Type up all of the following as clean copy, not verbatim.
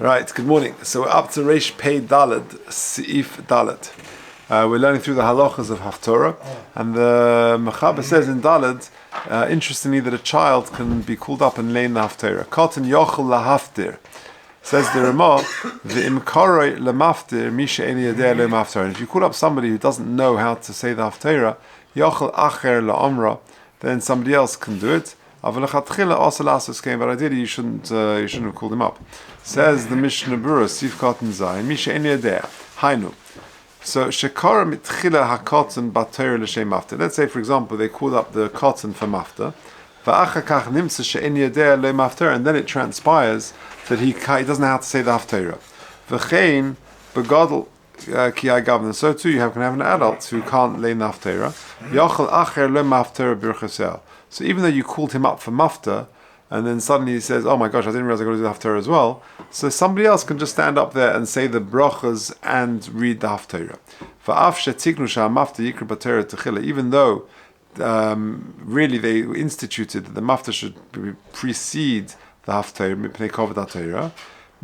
Right, good morning. So we're up to Reish Pei Daled, Seif Daled. We're learning through the Halachos of Haftorah, and the Mechaber says in Daled, interestingly, that a child can be called up and lay in the Haftorah. Katan yochel lahaftir. Says the Ramah, v'imkaroi lemaftir misha eli yadeh lo maftir. If you call up somebody who doesn't know how to say the Haftorah, yochel acher la'omra, then somebody else can do it. But ideally you shouldn't have called him up. Says the Mishnah Berurah, Sif Katan Zayin, Misha en yadeh, hainu. So shekara mitchila hakotan bater l'shem mafta. Let's say, for example, they called up the cotton for mafta, va'achakach nimsa she'en yadeh lo mafta, and then it transpires that he doesn't know how to say the Haftorah. V'chein begadol ki agavna. So too, you can have an adult who can't lay in the Haftorah. Yochel acher lo mafta birchasel. So even though you called him up for mafta, and then suddenly he says, "Oh my gosh, I didn't realize I got to do the Haftorah as well." So somebody else can just stand up there and say the brachas and read the Haftorah. Even though really they instituted that the mafta should precede the Haftorah,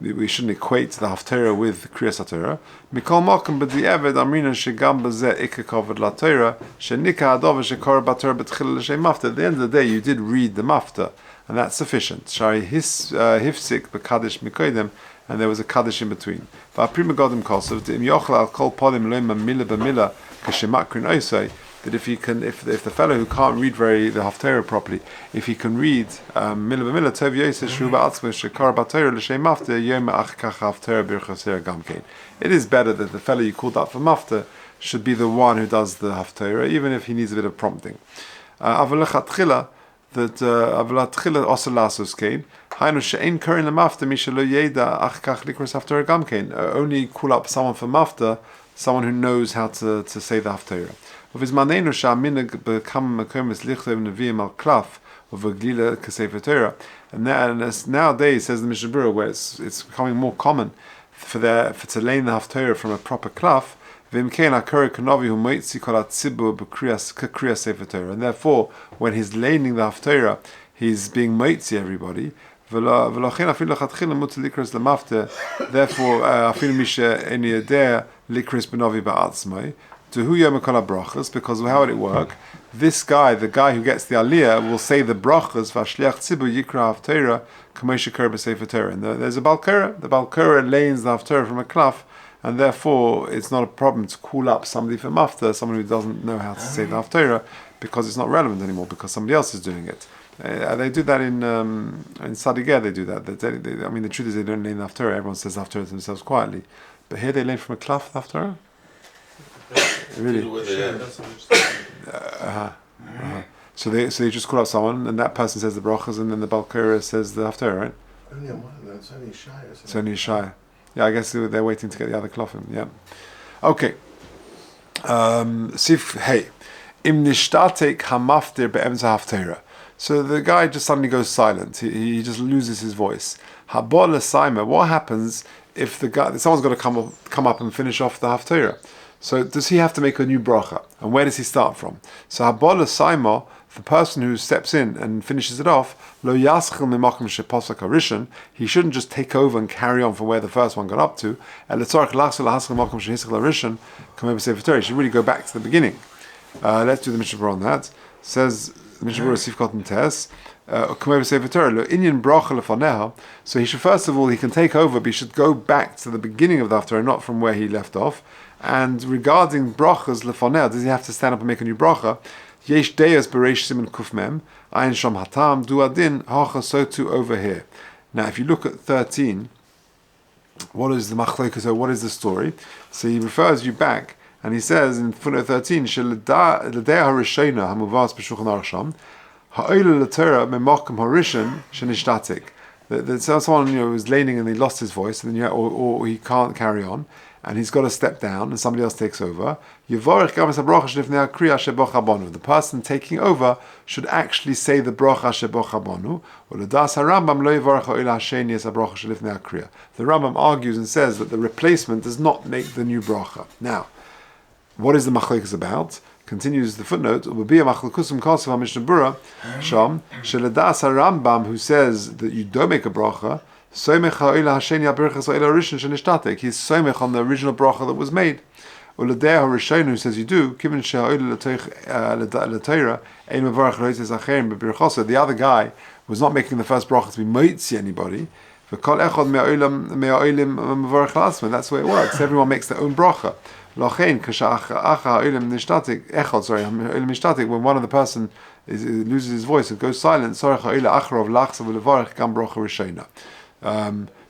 we shouldn't equate the Haftorah with Kriyas HaTorah. Mikol Mokum b'di'eved amrina shegam b'zeh ikka kavod laTorah shenika adov shekor b'Torah b'tchila l'shem mafta. At the end of the day, you did read the mafta, and that's sufficient. Shari hifsik b'kadosh mikodim, and there was a kaddish in between. V'aprim godim kosav d'im yochel al kol podim loima mila b'mila kashemakrin oisei. That if the fellow who can't read the Haftorah properly, if he can read mila b'mila tov yoseh shu ba'atzmei shekar b'Torah l'shem mafta yom achkach Haftorah birchaser gamkein. It is better that the fellow you called up for mafta should be the one who does the Haftorah, even if he needs a bit of prompting. Avalechatchila that avalatchila also lasos kein hainu she'ein karin lemafta mishalo yeda achkach likros Haftorah gamkein. Only call up someone for mafta, someone who knows how to say the Haftorah. Of his manenu sha'minig bekam makomis lichtov neviim al klaf of a glila kasei Torah, and nowadays, says the Mishnah Berurah, where it's becoming more common for to lay in the Haftorah from a proper klaf. V'imkein hakori kanovi hu moitzi kol hatzibur b'kriyas sefer Torah, and therefore, when he's laying the Haftorah, he's being moitzi everybody. Therefore, afilu misha en yadeh likris b'novi ba'atzmai. To who yomekol brachas, because how would it work? This guy, the guy who gets the aliyah, will say the brachas v'ashliach tzibur yikra Haftorah k'moshe kor b'sefer Torah. And there's a Golker. The Golker lays the Haftorah from a klaf, and therefore it's not a problem to call up somebody from mafta, someone who doesn't know how to say the Haftorah, because it's not relevant anymore, because somebody else is doing it. They do that in Sadigeh. They do that. The truth is they don't lay the Haftorah. Everyone says the Haftorah to themselves quietly, but here they lay from a klaf the Haftorah. Really? So they just call up someone, and that person says the brachas, and then the Golker says the Haftorah, right? Only on one of them. It's only shy. It's only shy. Yeah, I guess they're waiting to get the other klofim. Yeah. Okay. Sif hey, im nishtatek hamaftir be'emza Haftorah. So the guy just suddenly goes silent. He just loses his voice. Habol l'saima. What happens if someone's got to come up and finish off the Haftorah? So does he have to make a new bracha? And where does he start from? So Habol l'saima, the person who steps in and finishes it off, lo yaschel mimakom sheposak harishon, he shouldn't just take over and carry on from where the first one got up to. El tzarich lachzol lahaschel mimakom shehischel harishon, kamei b'sefer Torah. He should really go back to the beginning. Let's do the Mishnah Berurah on that. Says the Mishnah Berurah Sif Katan Tes, kamei b'sefer Torah lo inyan bracha lefaneha. So he should first of all he can take over, but he should go back to the beginning of the Haftorah, not from where he left off. And regarding brachas lefaneha, does he have to stand up and make a new bracha? Yesh deyas bereish siman kufmem ayin shom hatam du adin hacha, so too over here. Now, if you look at 13, what is the machlokes? So what is the story? So he refers you back, and he says in footnote 13, Sheledah harishona hamuvas b'shulchan aruch sham ha'oila l'Torah me'makom harishon shenishtatik. That someone was leaning and he lost his voice, and then or he can't carry on, and he's got to step down, and somebody else takes over. The person taking over should actually say the bracha shebochabonu. The Rambam argues and says that the replacement does not make the new bracha. Now, what is the machlokes about? Continues the footnote, Rambam, who says that you don't make a bracha, Soimech ha'oila hasheni ha'berachas ha'oila rishon shenishtatek. He's soimech on the original bracha that was made. Uladeh ha'rishon, who says you do, kiven she'ha'oila l'teira, ein mevarach loitzes acherim b'berachasa. The other guy was not making the first bracha to be moitzi anybody. V'kol echad me'oilim mevarach l'asman. That's the way it works. Everyone makes their own bracha. Lochein k'sha'acha ha'oilim nishtatek, echad, sorry, ha'oilim nishtatek, when one of the person loses his voice and goes silent, sorach ha'oila acharov lachsa v'levarach gam bracha rishona.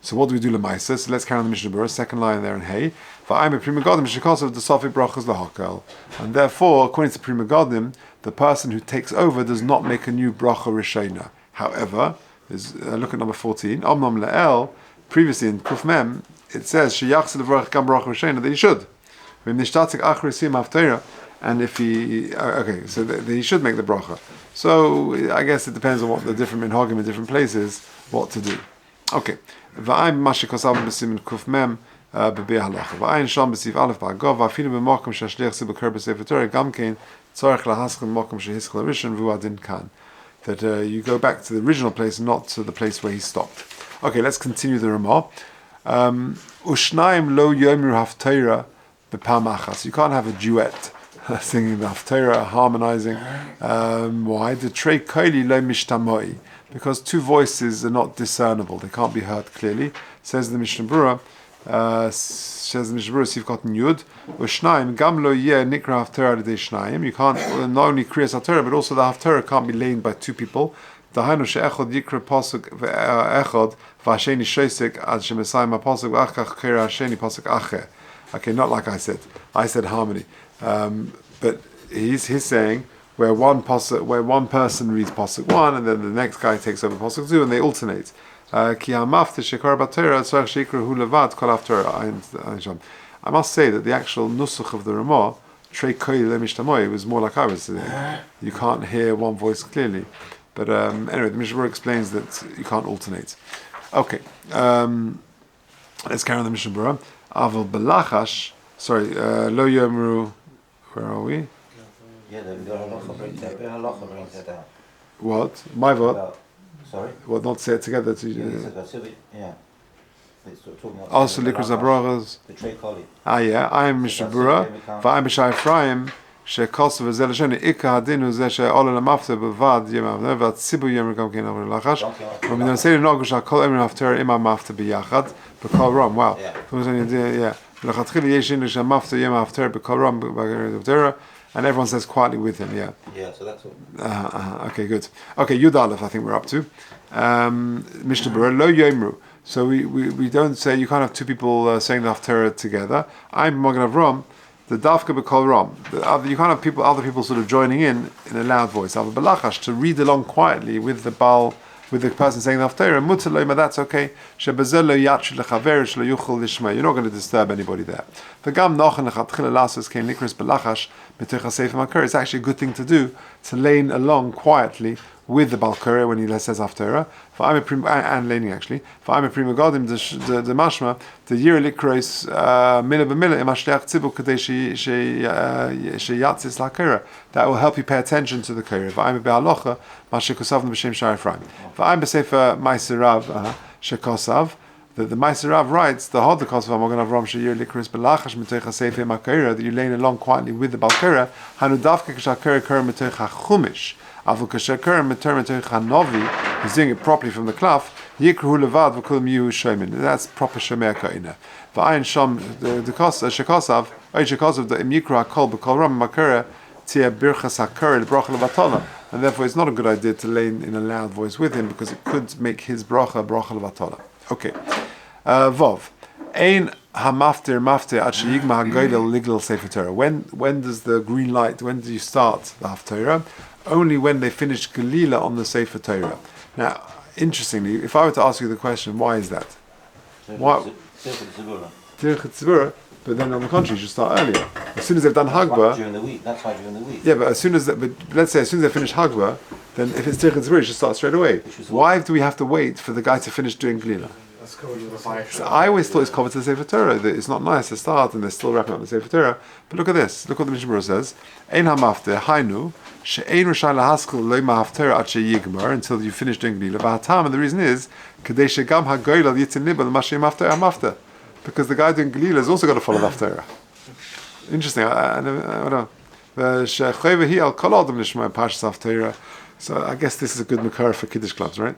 So what do we do lemaisa? So let's carry on the Mishnah Berurah, second line there in Hey. V'ayim b'prima gadim shekosov the sofik brachas lahakel. And therefore, according to prima gadim, the person who takes over does not make a new bracha rishona. However, look at number 14. Omnom le'el, previously in Kuf Mem, it says sheyachse levarach gam bracha rishona that he should. V'nishtatek achar yisim haftorah. And if he, so he should make the bracha. So I guess it depends on what the different minhagim in different places, what to do. Okay. V'ayim mashikosav b'simin kuf mem b'bei halacha. V'ayim sham b'siv aleph ba'agov. V'afilu b'makom shashliach sibukar b'sefer Torah gamkein tzarech lahaskel makom shehiskel rishon v'uadin kan. That you go back to the original place and not to the place where he stopped. Okay, let's continue the Ramah. Ushnaim lo yomru haftorah b'pam achas. You can't have a duet singing the Haftorah, harmonizing. Why? The trei koili lo mishtamoi, because two voices are not discernible; they can't be heard clearly. Says the Mishnah Berurah. Sivkot Yud. Ushnaim gam lo yeh nikra Haftorah l'dei shnayim. You can't not only kriyas Haftorah, but also the Haftorah can't be laid by two people. Dahainu she'echad yikra pasuk echad v'hasheni shoisek ad shemesayim ha'pasuk v'achach kira hasheni pasuk acher. Okay, not like I said. I said harmony. But he's saying where one person reads pasuk 1 and then the next guy takes over pasuk 2 and they alternate. I must say that the actual nusach of the Ramah, was more like I was saying. You can't hear one voice clearly. But anyway, the Mishnah explains that you can't alternate. Okay, let's carry on the Mishnah Berurah. Aval belachash, sorry, lo yomru. Where are we? Yeah, the halacha brings that down. What? My vote? Sorry? Well, not say it together. Yeah. It's talking about also, likras abrachas. The trei koli. Yeah. I am Mishnah Berurah. V'ayim b'shai Ephraim. She'kosu v'zeh l'sheni. Ika hadinu zeh she'ola l'mafta b'vad yemav. V'atzibu yemru gam kein over l'lachash. V'midan seidu nogu she'kol emrin haftorah ima mafta b'yachad. B'kol ram. Wow. Yeah. And everyone says quietly with him, Yeah, so that's all. Okay, good. Okay, Yud Aleph, I think we're up to. Mishnah Berurah, lo yomru. So we don't say, you can't have two people saying the Haftorah together. I'm Magen Avram, the Dafka b'kol ram. You can't have other people sort of joining in a loud voice. Avol belachash, to read along quietly with the person saying the Haftorah, mutar lo, that's okay. Shebezel lo yatshid lechaver shelo yuchol lishma. You're not going to disturb anybody there. V'gam nochen lechatchila lasos kein likras belachash b'tech hasefer makor. It's actually a good thing to do, to lane along quietly with the Balkura when he says Haftorah. And laning actually. For I'm a prima gadim the mashma the year likros mila b'mila imashleach tzibur kadei sheyatzis lakira. That will help you pay attention to the kira. For I'm a be'alocha mashikosavnu b'shem shar Ephraim. For I'm b'sefer Maiserav shekosav. The Maiserav writes the hod the kosav Magen Avram sheyir likros belachash mitoich hasefer makira, that you lane along quietly with the Balkura. Hanu davke k'shakira kira mitoich hachumish. He's doing it properly from the klaf. That's proper shemei ka'ina. V'ayin sham the shekosav the imyikra kol b'kol ram makara tia birchas hakara bracha levatala, and therefore it's not a good idea to lane in a loud voice with him because it could make his bracha levatala. Okay, Vov. Ein hamaftir maftir at sheyigma hagoydel ligdel sefer Torah. When does the green light? When do you start the Haftorah? Only when they finish Galila on the Sefer Torah. Now, interestingly, if I were to ask you the question, why is that? Why? But then on the contrary, you should start earlier. As soon as they've done Hagba. During the week. That's why during the week. Yeah, but let's say as soon as they finish Hagba, then if it's Tirchet Tzibur, you should start straight away. Why do we have to wait for the guy to finish doing Galila? That's covered with the So I always thought it's covered to the Sefer Torah. That it's not nice to start and they're still wrapping up the Sefer Torah. But look at this. Look what the Mishnah Berurah says. Ein hamafte hainu she'ein rishai lahaskel lo ma'haftorah ad sheyigmar until you finish doing glila. V'hatam, and the reason is kadei shegam hagoyla yitzin liba l'mashay mafter hamafte, because the guy doing glila has also got to follow the Haftorah. Interesting. I don't know. She'chayve hi al kol adam lishma parshas Haftorah. So I guess this is a good makar for Kiddush clubs, right?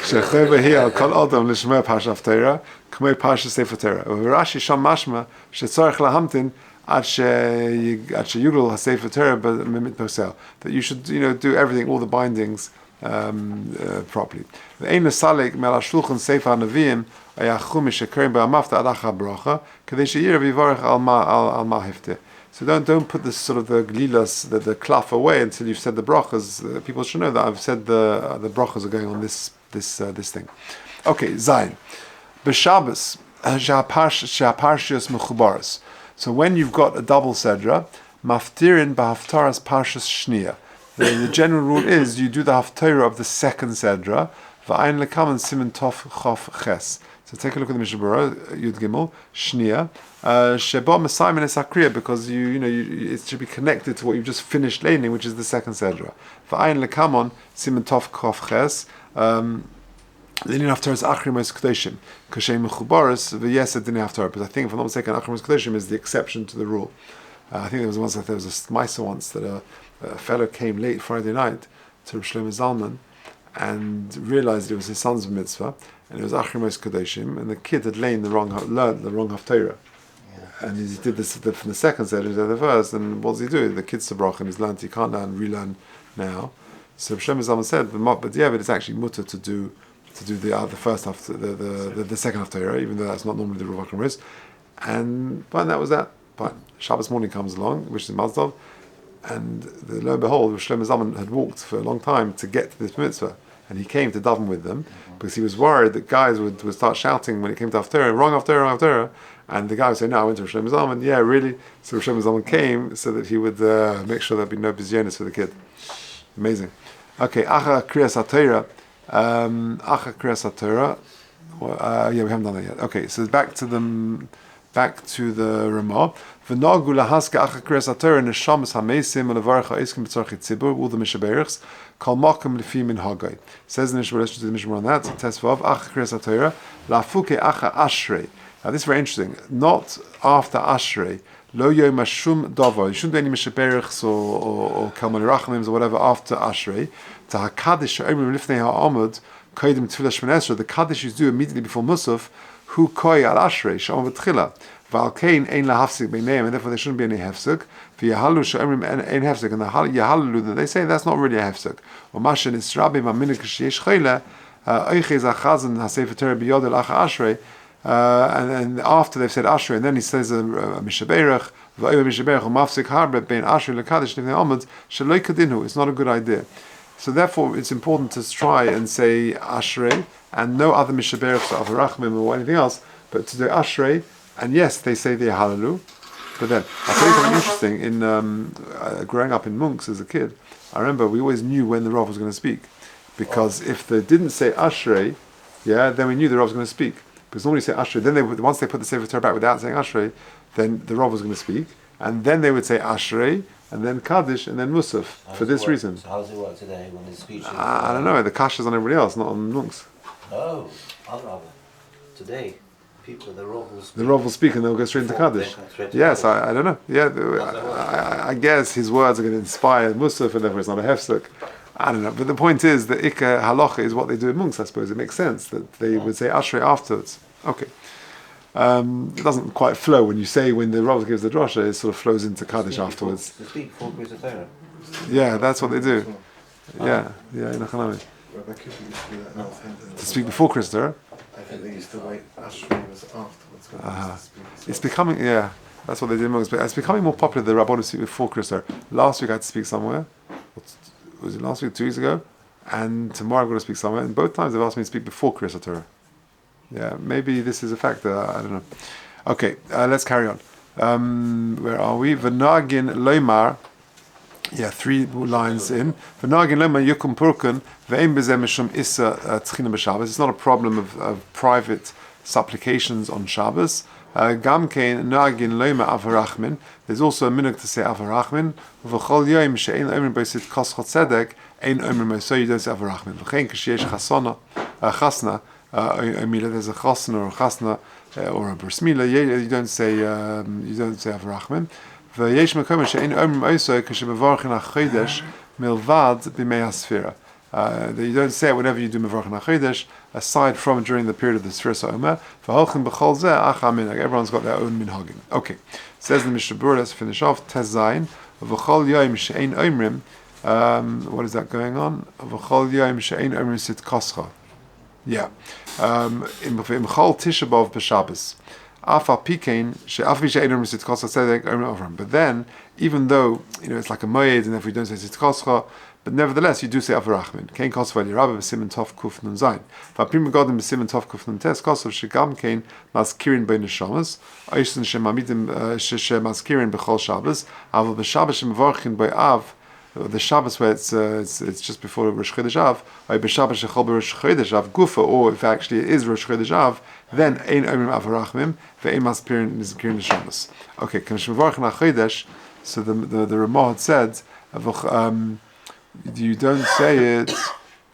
She'chayve hi al kol adam lishma parshas Haftorah k'mei parshas Sefer Torah. Rashi sham mashma she'tzarich lahamtin ad sheyugel haSefer Torah b'mimit nosel. That you should, do everything, all the bindings properly. Ve'ein nesalik mel hashulchan Sefer HaNeviim ayachumish shekerim ba'amafta adacha bracha kadei sheyir v'yivarech al ma'hifte. So don't put this sort of the glilas, the klaf away until you've said the brachas. People should know that I've said the brachas are going on this thing. Okay, Zayin. B'Shabbos she'aparshios mechubaros. So when you've got a double sedra, maftirin b'haftaras parshas shniya. The general rule is you do the haftarah of the second sedra. V'ayin lekam and siman tov chof ches. So take a look at the Mishnah Berurah, Yud Gimel, Shnia, Sheba Mesayim es Hakriya, because it should be connected to what you've just finished laning, which is the second sedra. V'ayin lekamon siman tov kof ches. Linin Haftorah is Achrim Mos Kedoshim, Kashem Mechubaros v'Yesed Dini Haftorah. But I think, if I'm not mistaken, Achrim Mos Kedoshim is the exception to the rule. I think there was a Meiser once that a fellow came late Friday night to Rav Shlomo Zalman and realized it was his son's mitzvah, and it was Achrim Mos Kedoshim, and the kid had learned the wrong Haftorah. And he did this from the second set into the first, and what does he do? The kid's Sabrach, and he's learned, he can't relearn now. So Rav Shlomo Zalman said, but it's actually mutter to do the first half, the second Haftorah, even though that's not normally the Rav Achrim is. And fine, that was that. Fine. Shabbos morning comes along, which is Mazdov, and lo and behold, Rav Shlomo Zalman had walked for a long time to get to this mitzvah, and he came to daven with them because he was worried that guys would start shouting when it came to Haftorah, wrong Haftorah, and the guy would say, no, I went to Rav Shlomo Zalman. Yeah, really? So Rav Shlomo Zalman came so that he would make sure there'd be no bizyonis for the kid. Amazing. Okay, Acha Kriyas HaTorah. Acha Kriyas HaTorah. We haven't done that yet. Okay, so back to the Ramah. V'nagu lahaska Acha Kriyas HaTorah neshamas hamesim ulevarach ha'eskim b'tzorchi tzibur ul the mishaberichs kol makom lefi min hagay. Says in the Mishnah, let's do the Mishnah on that. Tesvav Acha Kriyas HaTorah lafuke Acha Ashrei. Now this is very interesting. Not after Ashrei. Lo yom mashum davar. You shouldn't do any mishaberichs or kalman rachamims or whatever after Ashrei. To hakadish she'omrim lifnei ha'amud koydim tefillah shmon esrei. The kaddish you do immediately before Musaf. Hu koy al Ashrei she'omad tchila. V'alkein ein lahafsik b'neim, and therefore there shouldn't be any hefsek. V'yahalu she'omrim ein hefsek, and the yahalu that they say, that's not really a hefsek. U'mashen israbim aminik sheyesh chayla oiches achazan hasefer Torah b'yodel acha Ashrei. And after they've said Ashrei, and then he says a mishaberach, v'oiva mishaberach u'mafsik harbe bein Ashrei lekadish nifnei amud sheloi kadinu. It's not a good idea. So therefore, it's important to try and say Ashrei and no other mishaberachs or rachmim or anything else, but to do Ashrei. And yes, they say the Hallelu. But then I'll tell you something interesting. In growing up in Munks as a kid, I remember we always knew when the Rav was going to speak, because if they didn't say Ashrei, then we knew the Rav was going to speak. Because normally say Ashrei, then once they put the Sefer Torah back without saying Ashrei, then the Rav was going to speak, and then they would say Ashrei, and then Kaddish, and then Musaf, for this reason. So how does it work today when his speech is... I don't know, the Kash is on everybody else, not on Munks. Oh, today, the Rav will speak. The Rav will speak and they'll go straight into Kaddish. Yes, I don't know. Yeah, I guess his words are going to inspire Musaf, and therefore it's not a hefsek. I don't know. But the point is that Ikka Halacha is what they do in Munks, I suppose. It makes sense that they would say Ashrei afterwards. Okay. It doesn't quite flow when the Rav gives the drasha, it sort of flows into Kaddish afterwards. To speak before Kriyas Torah. Yeah, that's what they do. Yeah, in Achanami. To speak before Kriyas Torah? I think they used to wait. Ashrei was afterwards. It's becoming, that's what they did most. But it's becoming more popular, the Rabbi to speak before Kriyas Torah. Last week I had to speak somewhere. Was it last week, 2 weeks ago? And tomorrow I'm going to speak somewhere. And both times they've asked me to speak before Kriyas Torah. Yeah, maybe this is a factor. I don't know. Okay, let's carry on. Where are we? V'nagin loymar. Yeah, 3 lines in. V'nagin loymar yukum purkun ve'im bezeh mishum issa tchina b'Shabbos. It's not a problem of private supplications on Shabbos. Gam kein nagin loima avarachmin. There's also a minhag to say avarachmin. V'chol yom she'ein omrim b'sit koschot tzedek ein omrim moso. You don't say avarachmin. V'chein k'sheyesh chasna. There's a chasna or a chasna or a bris milah. You don't say avarachmin. V'yesh makom she'ein omrim moso k'shebevarchin hachodesh milvad b'mei hasfira. You don't say it whenever you do Mevarchin HaChodesh, aside from during the period of the Sfiras HaOmer. V'holchin b'chol zeh acha minhag. Everyone's got their own minhagim. Okay, says the Mishnah Berurah. Let's finish off. Tez Zayin. V'chol yom she'ein omrim. What is that going on? V'chol yom she'ein omrim sit koscha. Yeah. In Chol Tisha B'Av b'Shabbos. Afa pikein she'af she'ein omrim sit koscha tzedek omrim avram. But then, even though it's like a moed, and if we don't say sit koscha, but nevertheless, you do say avarachmin. Kein kosov al Rabbi b'simen tov kuf nun zayin. V'aprim megadim b'simen tov kuf nun tes kosov shegam kein maskirin bei neshamas. Oishten shemamidim shemaskirin b'chol Shabbos. Aval b'Shabbos shemvarchin by Av. The Shabbos where it's just before Rosh Chodesh Av. Or b'Shabbos shechol b'Rosh Chodesh Av gufa. Or if actually it is Rosh Chodesh Av, then ein omrim avarachmim ve'ein maskirin neshamas. Okay, kan shemvarchin hachodesh. So the Ramah had said. You don't say it.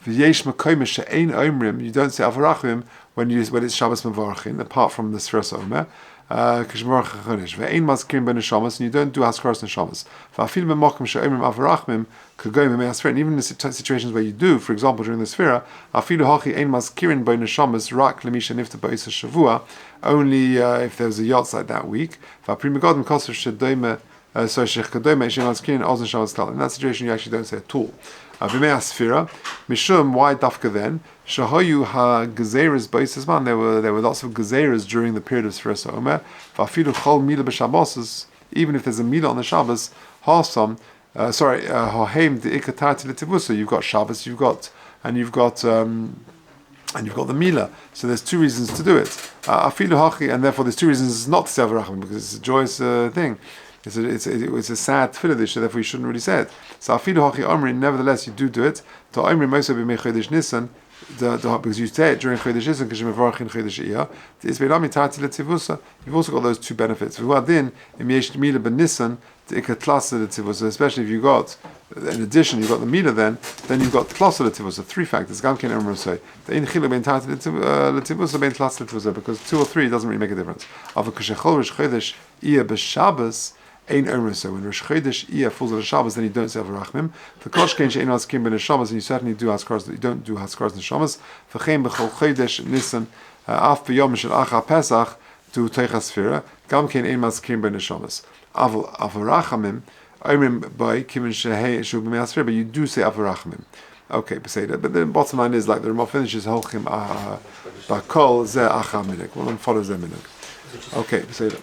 V'yesh makom she'ein omrim. You don't say avarachim when it's Shabbos mevarchin, apart from the Sfiras HaOmer. K'shemorach chodesh. Ve'ein mazkirin ben neshamas, and you don't do haskaras neshamas. V'afil b'makom she'omrim avarachim k'goyim b'mei hasfira. And even in the situations where you do, for example, during the Sfira, afilu hachi ein mazkirin ben neshamas rak lemisha nifta ba'isa shavua. Only if there's a yahrzeit that week. V'aprim megadim kosher shedoime. So in that situation you actually don't say at all. Mishum, why dafka then? Shahayu ha gezeres b'isman. There were lots of gezeres during the period of Sfiras HaOmer. V'afilu chol mila b'Shabbos. Even if there's a mila on the Shabbos, harsam. Haheim de'ikatarti l'tivusa. You've got Shabbos, you've got the mila. So there's two reasons to do it. Afilu hachi, and therefore there's two reasons not to say avarachim, because it's a joyous thing. It's a sad tefillah dish, so therefore you shouldn't really say it. So afilu hachi omri, nevertheless you do it. To omri moso b'mei chodesh nisan, because you say it during chodesh nisan, because you mevarchin chodesh iyah. It's beilami tarti l'tivusa. You've also got those two benefits. V'huadin im yesh mila b'nisan t'ikatlasa l'tivusa. Especially if you got, in addition, you've got the mila, then you've got tlasa l'tivusa. Three factors. Gam ken omri say the in chila ben tarti l'tivusa ben tlasa l'tivusa, because 2 or 3 doesn't really make a difference. Avol k'shechol rosh chodesh iyah b'Shabbos. Ein omrim. So when Rosh Chodesh Iyah falls on the Shabbos, then you don't say avarachmim. The koshkein she'ein maskim ben neshamas, and you certainly do haskaras. You don't do haskaras neshamas. V'chein b'chol chodesh nisan af b'yom shel acha pesach to teichas sfira. Gam kein ein maskim ben neshamas. Avarachamim omrim by kimin shehei shu b'mei hasfira, but you do say avarachmim. Okay, but the bottom line is like the Ramah finishes holchim bakol zeh acha minhag. One follows their minhag. Okay, beseder.